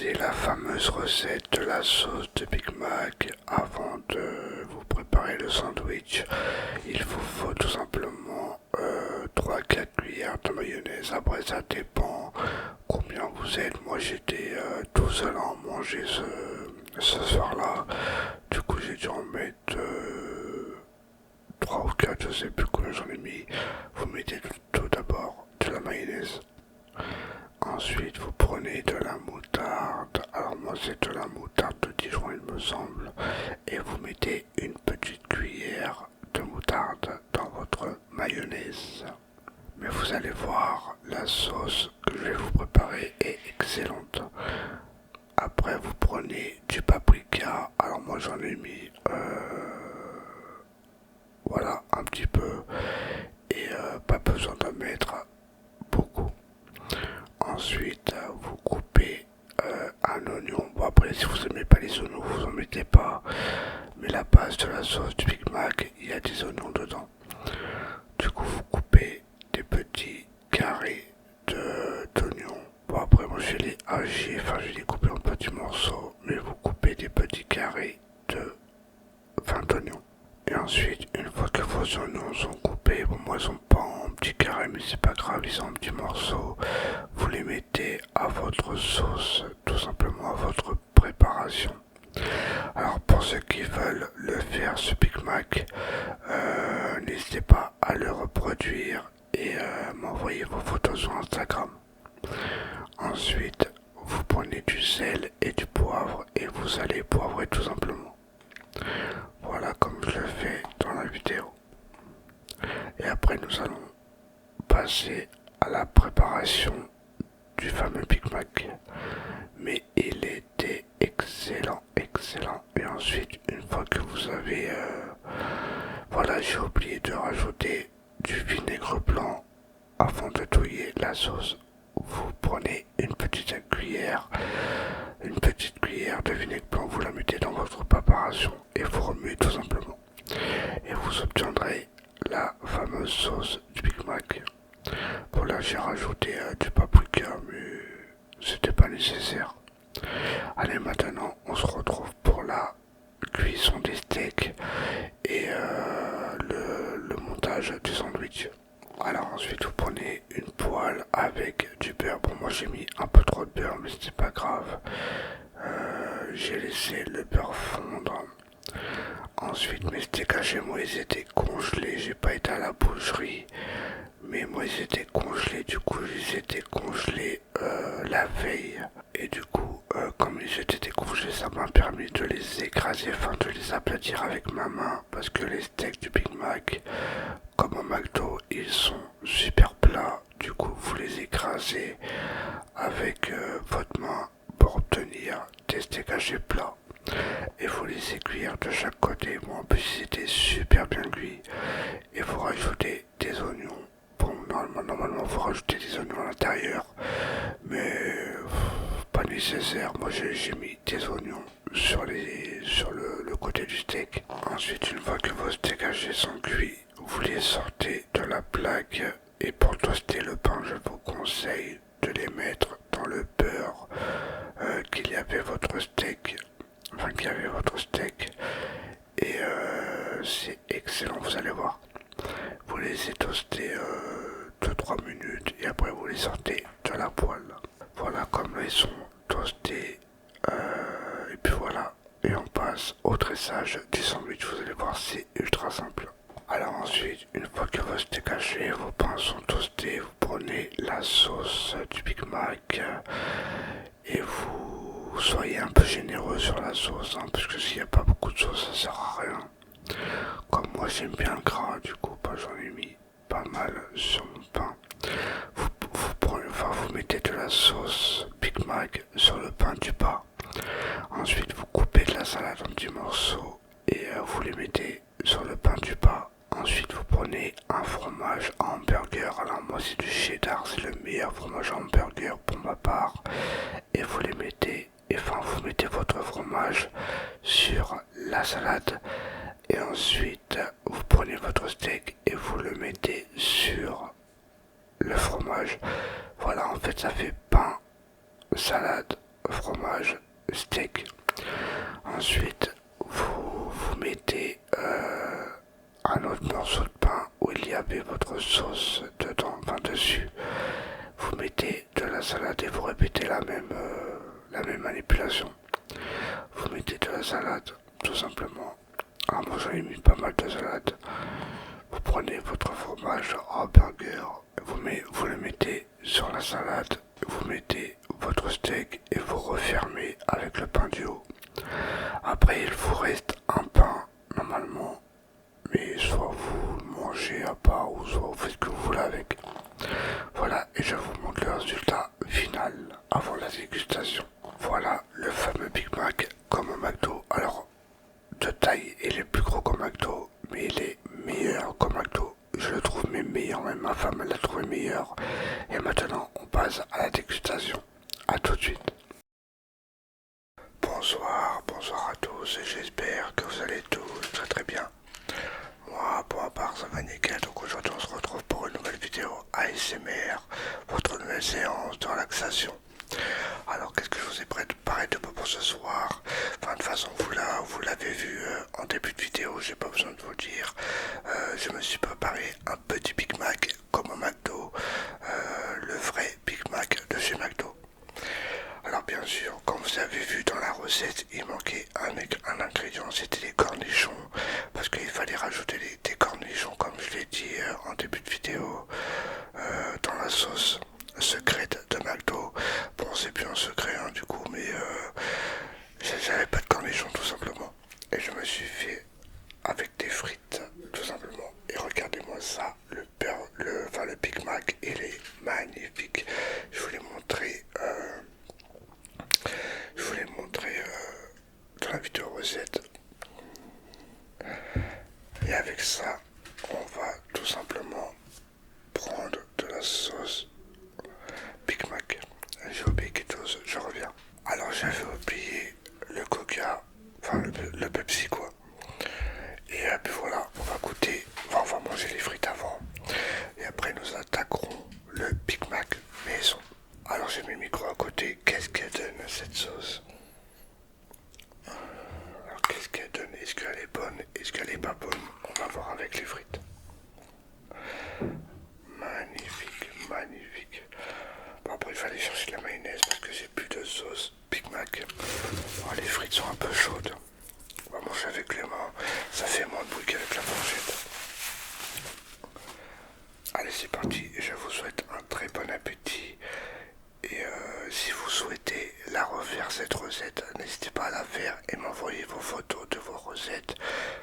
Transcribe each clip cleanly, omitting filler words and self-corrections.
utiliser la fameuse recette de la sauce de Big Mac avant de vous préparer le sandwich. Il vous faut tout simplement 3-4 cuillères de mayonnaise. Après ça dépend combien vous êtes. Moi j'étais tout seul à en manger ce soir-là. Du coup j'ai dû en mettre 3 ou 4, je sais plus combien j'en ai mis. Vous mettez tout d'abord de la mayonnaise. Ensuite, vous prenez de la moutarde. Alors moi, c'est de la moutarde de Dijon, il me semble. Et vous mettez une petite cuillère de moutarde dans votre mayonnaise. Mais vous allez voir, la sauce que je vais vous préparer est excellente. Après, vous prenez du paprika. Alors moi, j'en ai mis, voilà, un petit peu. Et pas besoin d'en mettre beaucoup. Ensuite, vous coupez un oignon. Bon, après, si vous n'aimez pas les oignons, vous en mettez pas. Mais la base de la sauce du Big Mac, il y a des oignons dedans. Du coup, vous coupez des petits carrés d'oignons. Bon, après, moi, je les hacher, enfin, je les couper en petits morceaux. Mais vous coupez des petits carrés d'oignons. Et ensuite, une fois que vos oignons sont coupés, bon, moi, ils sont pas en petits carrés, mais c'est pas grave, ils sont en petits morceaux. Vous les mettez à votre sauce, tout simplement à votre préparation. Alors pour ceux qui veulent le faire, ce Big Mac, n'hésitez pas à le reproduire et m'envoyer vos photos sur Instagram. Ensuite, vous prenez du sel et du poivre et vous allez poivrer tout simplement. Voilà comme je le fais dans la vidéo. Et après nous allons passer à la préparation du fameux Big Mac. Mais il était excellent, excellent. Et ensuite, une fois que vous avez... voilà, j'ai oublié de rajouter du vinaigre blanc avant de touiller la sauce. Vous prenez une petite cuillère de vinaigre blanc, vous la mettez dans votre préparation et vous remuez tout simplement. Et vous obtiendrez la fameuse sauce du Big Mac. Bon là j'ai rajouté du paprika mais c'était pas nécessaire. Allez maintenant on se retrouve pour la cuisson des steaks et le montage du sandwich. Alors ensuite vous prenez une poêle avec du beurre. Bon moi j'ai mis un peu trop de beurre mais c'est pas grave. J'ai laissé le beurre fondre. Ensuite mes steaks hachés moi ils étaient congelés. J'ai pas été à la boucherie. Mais moi ils étaient congelés, du coup ils étaient congelés la veille. Et du coup, comme ils étaient décongelés, ça m'a permis de les écraser, enfin de les aplatir avec ma main. Parce que les steaks du Big Mac, comme au McDo, ils sont super plats. Du coup, vous les écrasez avec votre main pour obtenir des steaks hachés plats. Et vous les cuire de chaque côté. Bon, en plus, ils étaient super bien cuits. Et vous rajoutez des oignons. Bon, normalement, vous rajoutez des oignons à l'intérieur. Mais pas nécessaire. Moi, j'ai mis des oignons sur le côté du steak. Ensuite, une fois que vos steaks hachés sont cuits, vous les sortez de la plaque. Et pour toaster le pain, je vous conseille de les mettre dans le beurre qu'il y avait votre steak. Enfin, qu'il y avait votre steak. Et c'est excellent, vous allez voir. Vous les laissez toaster 2-3 minutes et après vous les sortez de la poêle. Voilà comme là ils sont toastés. Et puis voilà. Et on passe au dressage du sandwich. Vous allez voir, c'est ultra simple. Alors ensuite, une fois que vos steaks hachés, vos pains sont toastés, vous prenez la sauce du Big Mac et vous soyez un peu généreux sur la sauce, hein, parce que s'il n'y a pas beaucoup de sauce, ça sert à rien. Comme moi j'aime bien le gras, du coup j'en ai mis pas mal sur mon pain. Vous mettez de la sauce Big Mac sur le pain du bas. Ensuite vous coupez de la salade en petits morceaux et vous les mettez sur le pain du bas. Ensuite vous prenez un fromage à hamburger. Alors moi c'est du cheddar, c'est le meilleur fromage à hamburger pour ma part. Et vous les mettez, vous mettez votre fromage sur la salade. Et ensuite, vous prenez votre steak et vous le mettez sur le fromage. Voilà, en fait, ça fait pain, salade, fromage, steak. Ensuite, vous mettez un autre morceau de pain où il y avait votre sauce dedans, enfin dessus. Vous mettez de la salade et vous répétez la même manipulation. Vous mettez de la salade, tout simplement. Alors moi j'en ai mis pas mal de salade. Vous prenez votre fromage hamburger, vous le mettez sur la salade, vous mettez votre steak et vous refermez avec le pain du haut. Après il vous reste un pain normalement, mais soit vous le mangez à part ou soit vous faites ce que vous voulez avec. Voilà, et je vous montre le résultat final avant la dégustation. Voilà le fameux Big Mac comme au McDo. Alors, de taille, il est plus gros qu'au McDo, mais il est meilleur qu'au McDo. Je le trouve même meilleur, même ma femme l'a trouvé meilleur. Et maintenant, on passe à la dégustation. A tout de suite. Bonsoir à tous, et j'espère que vous allez tous très très bien. Moi, pour ma part, ça va nickel, donc aujourd'hui on se retrouve pour une nouvelle vidéo ASMR, votre nouvelle séance de relaxation. Alors qu'est-ce que je vous ai préparé de beau pour ce soir? Enfin, de toute façon, vous l'avez vu en début de vidéo, j'ai pas besoin de vous le dire. Je me suis préparé un petit Big Mac comme au McDo, le vrai Big Mac de chez McDo. Alors bien sûr, comme vous avez vu dans la recette, il manquait un ingrédient, c'était les cornichons, parce qu'il fallait rajouter des cornichons, comme je l'ai dit en début de vidéo, dans la sauce secrète de McDo. Bon, c'est plus un secret du coup, mais j'avais pas de cornichons tout simplement. Et je me suis fait avec des frites tout simplement. Et regardez-moi ça, le Big Mac, il est magnifique. Je vous l'ai montré. Dans la vidéo recette. Et avec ça, on va tout simplement prendre de la sauce Big Mac. J'ai oublié quelque chose, je reviens. Alors j'avais oublié le Coca, enfin le Pepsi quoi. Et puis voilà, on va goûter, enfin, on va manger les frites avant. Et après nous attaquerons le Big Mac maison. Alors j'ai mis le micro à côté, qu'est-ce qu'elle donne cette sauce? Alors qu'est-ce qu'elle donne? Est-ce qu'elle est bonne? Est-ce qu'elle est pas bonne? On va voir avec les frites. Magnifique, magnifique. Bon après il fallait chercher de la mayonnaise parce que j'ai plus de sauce Big Mac. Oh, les frites sont un peu chaudes. On va manger avec les mains, ça fait moins de bruit qu'avec la fourchette. Allez c'est parti, je vous souhaite un très bon appétit. Et si vous souhaitez la refaire cette recette, n'hésitez pas à la faire et m'envoyer vos photos de vos recettes,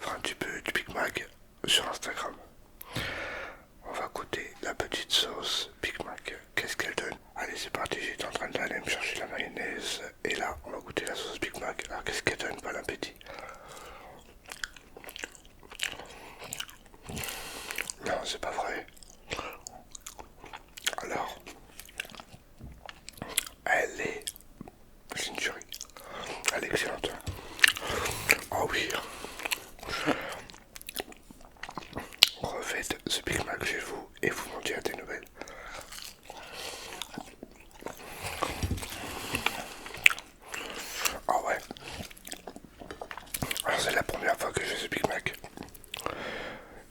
enfin du Big Mac sur Instagram. On va goûter la petite sauce Big Mac, qu'est-ce qu'elle donne? Allez c'est parti, j'étais en train d'aller me chercher la mayonnaise et là on va goûter la sauce Big Mac. Alors qu'est-ce qu'elle donne? Bon appétit. Non c'est pas vrai. Alors c'est une tuerie. Elle est excellente. Oh oui. Refaites ce Big Mac chez vous et vous m'en direz des nouvelles. Ah ouais. Alors c'est la première fois que je fais ce Big Mac.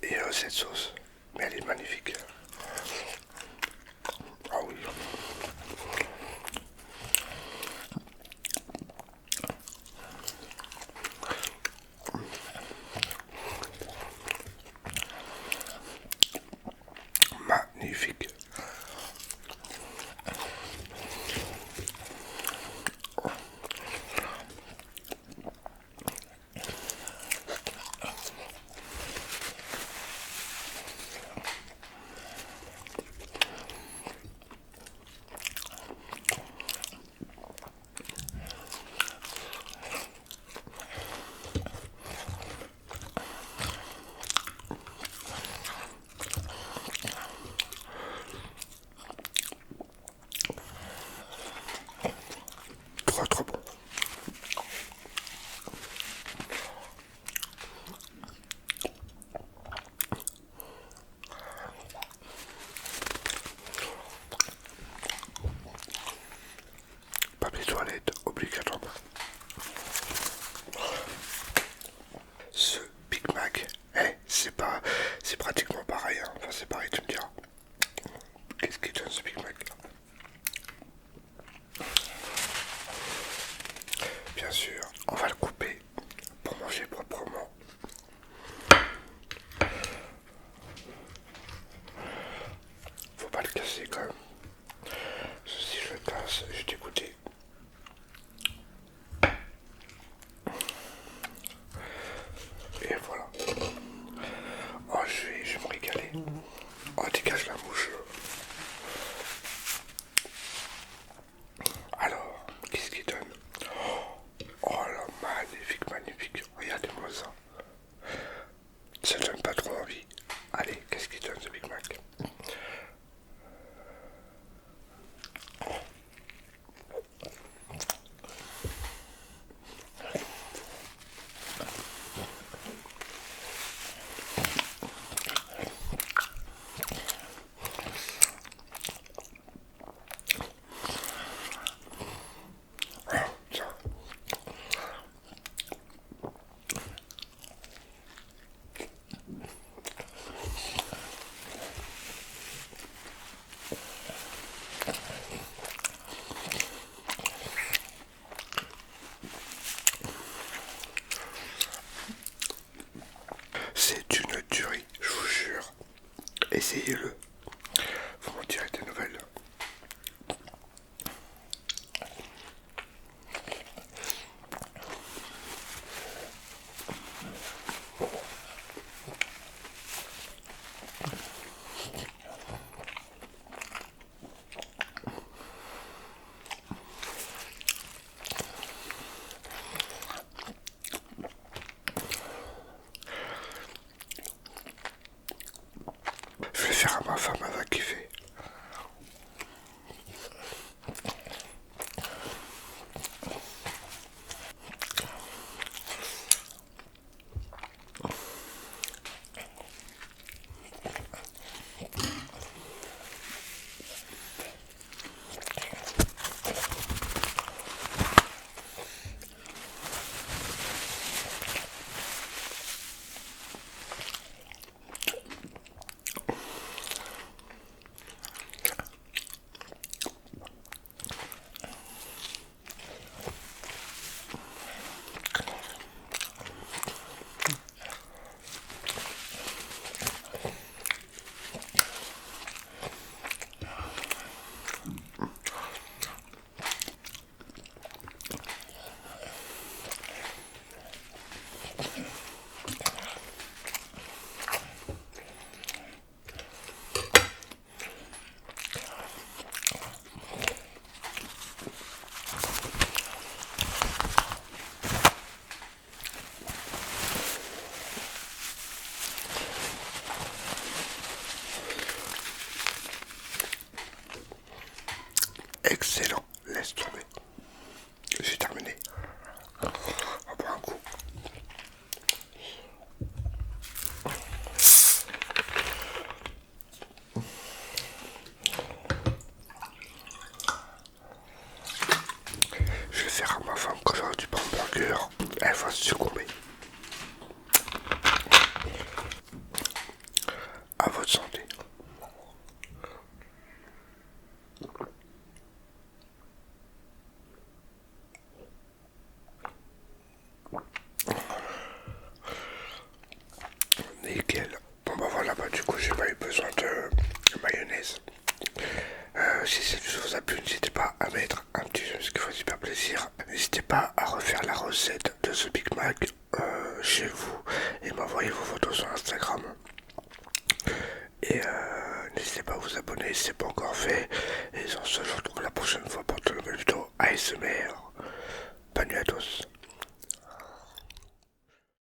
Et cette sauce, mais elle est magnifique. Ah oui. Magnifique. manger proprement. Faut pas le casser quand même. Si je le casse, je vais t'écouter. Et voilà. Oh, je vais me régaler. Oh, dégage la mouche. Alors, qu'est-ce qu'il donne? Oh là, magnifique, magnifique. Regardez-moi ça. Ça donne pas trop envie. Allez, qu'est-ce qu'il donne ce Big Mac? Tiens. C'est une tuerie, je vous jure. Essayez-le. Vous m'en direz des nouvelles. Je vais faire à ma femme, elle va kiffer. Excellent, laisse tomber. J'ai terminé. On prend un coup. Je vais faire à ma femme quand j'aurai du hamburger. Elle va succomber. À votre santé. Nickel. Bon bah voilà, bah du coup j'ai pas eu besoin de mayonnaise. Si cette vidéo vous a plu, n'hésitez pas à mettre un petit j'aime, ce qui fait super plaisir. N'hésitez pas à refaire la recette de ce Big Mac chez vous et m'envoyer vos photos sur Instagram. Et n'hésitez pas à vous abonner si ce n'est pas encore fait. Et sur ce, je vous retrouve la prochaine fois pour une nouvelle vidéo ASMR. Bonne nuit à tous.